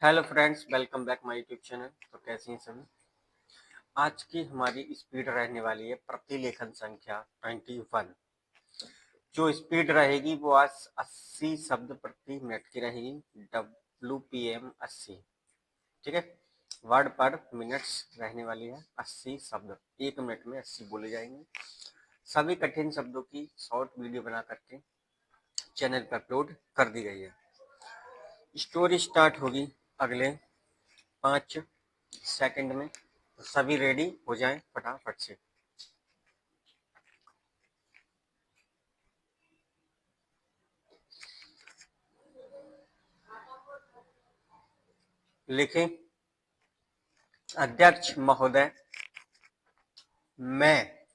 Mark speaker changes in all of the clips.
Speaker 1: Hello friends, welcome back my YouTube channel. तो कैसे हैं सभी। आज की हमारी स्पीड रहने वाली है प्रतिलेखन संख्या 21। जो स्पीड रहेगी वो आज 80 शब्द प्रति मिनट की रहेगी। WPM 80, ठीक है। वर्ड पर मिनट्स रहने वाली है 80 शब्द। 1 मिनट में 80 बोले जाएंगे। सभी कठिन शब्दों की शॉर्ट वीडियो बना करके चैनल पर अपलोड कर दी गई है। स्टोरी स्टार्ट होगी अगले 5 सेकंड में। तो सभी रेडी हो जाएं फटाफट से। लिखें। अध्यक्ष महोदय, मैं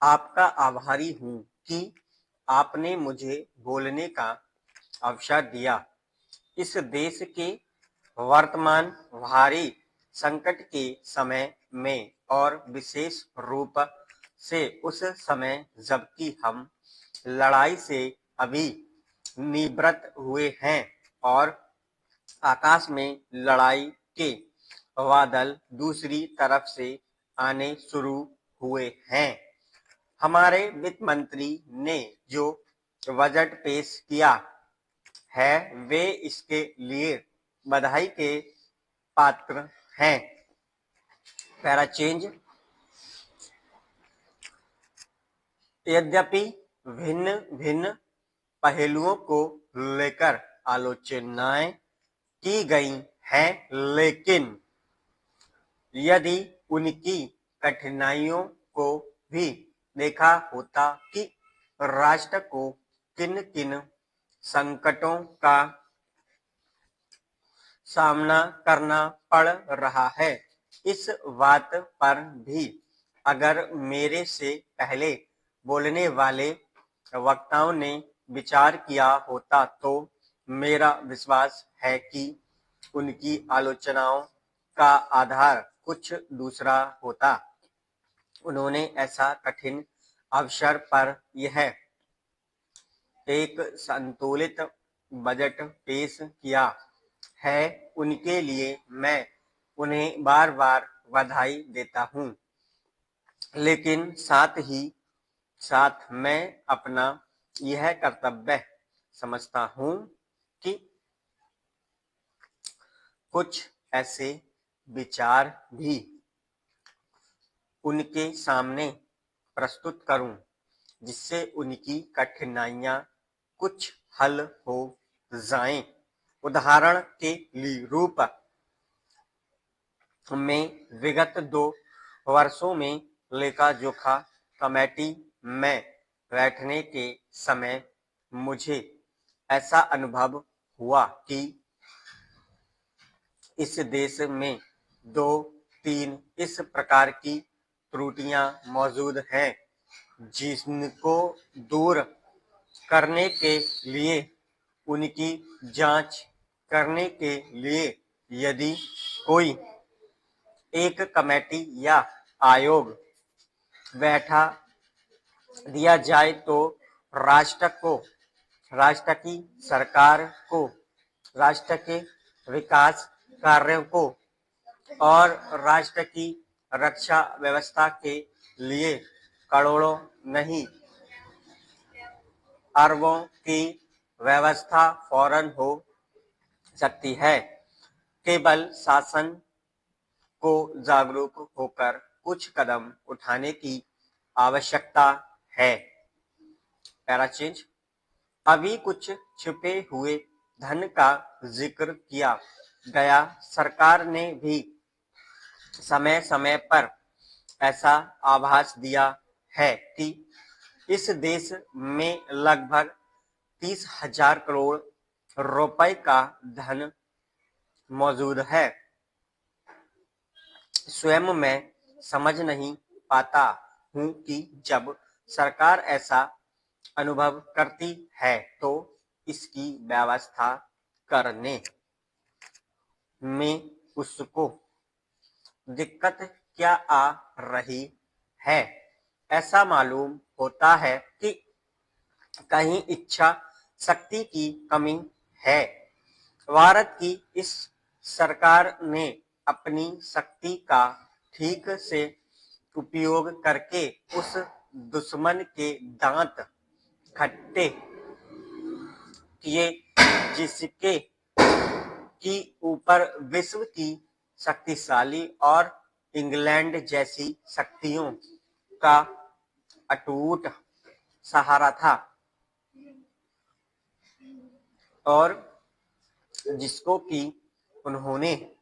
Speaker 1: आपका आभारी हूं कि आपने मुझे बोलने का अवसर दिया। इस देश के वर्तमान भारी संकट के समय में और विशेष रूप से उस समय जबकि हम लड़ाई से अभी निवृत्त हुए हैं और आकाश में लड़ाई के बादल दूसरी तरफ से आने शुरू हुए हैं। हमारे वित्त मंत्री ने जो बजट पेश किया है वे इसके लिए बधाई के पात्र हैं। Para change. यद्यपि भिन्न भिन्न पहलुओं को लेकर आलोचनाएं की गई हैं, लेकिन यदि उनकी कठिनाइयों को भी देखा होता कि राष्ट्र को किन किन संकटों का सामना करना पड़ रहा है, इस बात पर भी अगर मेरे से पहले बोलने वाले वक्ताओं ने विचार किया होता तो मेरा विश्वास है कि उनकी आलोचनाओं का आधार कुछ दूसरा होता। उन्होंने ऐसा कठिन अवसर पर यह एक संतुलित बजट पेश किया है, उनके लिए मैं उन्हें बार बार बधाई देता हूं। लेकिन साथ ही साथ मैं अपना यह कर्तव्य समझता हूं कि कुछ ऐसे विचार भी उनके सामने प्रस्तुत करूं जिससे उनकी कठिनाइयां कुछ हल हो जाएं। उदाहरण के रूप में विगत 2 वर्षों में लेखा जोखा कमेटी में बैठने के समय मुझे ऐसा अनुभव हुआ कि इस देश में 2-3 इस प्रकार की त्रुटियां मौजूद हैं जिनको दूर करने के लिए, उनकी जांच करने के लिए यदि कोई एक कमेटी या आयोग बैठा दिया जाए तो राष्ट्र को, राष्ट्र की सरकार को, राष्ट्र के विकास कार्यों को और राष्ट्र की रक्षा व्यवस्था के लिए करोड़ों नहीं अरबों की व्यवस्था फौरन हो सकती है। केवल शासन को जागरूक होकर कुछ कदम उठाने की आवश्यकता है। पैराचेंज। अभी कुछ छिपे हुए धन का जिक्र किया गया। सरकार ने भी समय समय पर ऐसा आभास दिया है कि इस देश में लगभग 30,000 करोड़ रुपए का धन मौजूद है। स्वयं मैं समझ नहीं पाता हूं कि जब सरकार ऐसा अनुभव करती है तो इसकी व्यवस्था करने में उसको दिक्कत क्या आ रही है। ऐसा मालूम होता है कि कहीं इच्छा शक्ति की कमी है। भारत की इस सरकार ने अपनी शक्ति का ठीक से उपयोग करके उस दुश्मन के दांत खट्टे किए जिसके की ऊपर विश्व की शक्तिशाली और इंग्लैंड जैसी शक्तियों का अटूट सहारा था और जिसको कि उन्होंने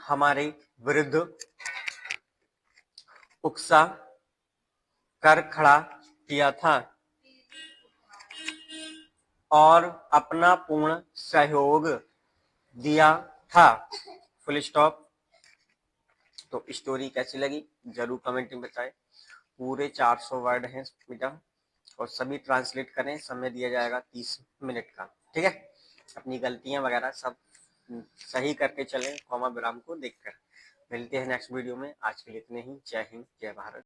Speaker 1: हमारे विरुद्ध उकसा कर खड़ा किया था और अपना पूर्ण सहयोग दिया था। Full stop. तो स्टोरी कैसी लगी जरूर कमेंट में बताएं। पूरे 400 वर्ड हैं बेटा और सभी ट्रांसलेट करें। समय दिया जाएगा 30 मिनट का। ठीक है, अपनी गलतियां वगैरह सब सही करके चलें, कॉमा विराम को देखकर। मिलते हैं नेक्स्ट वीडियो में। आज के लिए इतने ही। जय हिंद, जय भारत।